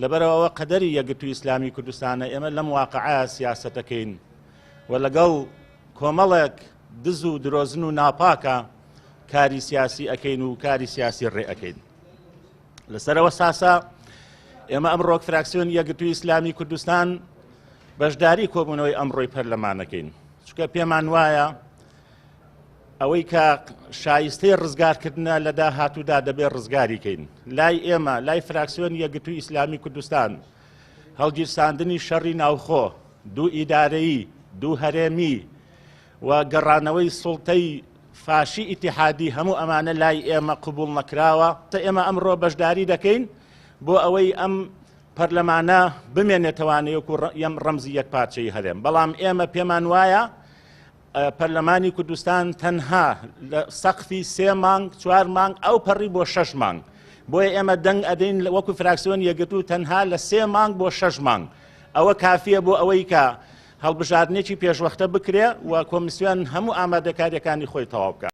لەبەرەوە قەدەری یەکگرتووی ئیسلامی کوردستانە ئێمە لەم واقعە سیاسەتەکەین و لەگەڵ کۆمەڵێک دز و درۆزن و ناپاکە کاری سیاسی ئەکەین و کاری سیاسی ڕێ ئەەکەین. لەسەرەوە ساسا ئێمە ئەمڕۆ فراکسیۆن یەکگرتووی ئیسلامی کوردستان بەشداری کۆبوونەوەی ئەمڕۆی پەرلەمانەکەین، چونکە پێمان وایە ئەوەی کە شایستەی ڕزگارکردنە لە داهاتوودا دەبێت ڕزگاریکەین. لای ئێمە لای فراکسیۆن یەکگرتووی ئیسلامی کوردستان هەڵگیرساندنی شەڕی ناوخۆ، دوو ئیدارەیی، دوو هەرێمی و گەڕانەوەی سوڵتەی فاشی ئیتیحادی هەموو ئەمانە لای ئێمە قبوڵ نەکراوە. تا ئێمە ئەمڕۆ بەشداری دەکەین بۆ ئەوەی ئەم پەرلەمانە بمێنێتەوانەیەک و ڕەمزی یەک پارچەی هەرێم. بەڵام ئێمە پێمان وایە پەرلەمانی کوردستان تەنها لە سەقفی 3 مانگ 4 مانگ ئەو پەڕی بۆ 6 مانگ، بۆیە ئێمە دەنگ ئەدەین وەکو فراکسیۆن یەکگرتوو تەنها لە 3 مانگ بۆ 6 مانگ. ئەوە کافیە بۆ ئەوەی کە هەڵبژاردنێکی پێشوەختە بکرێ و کۆمیسیۆن هەموو ئامادەکاریەکانی خۆی تەواو بکات.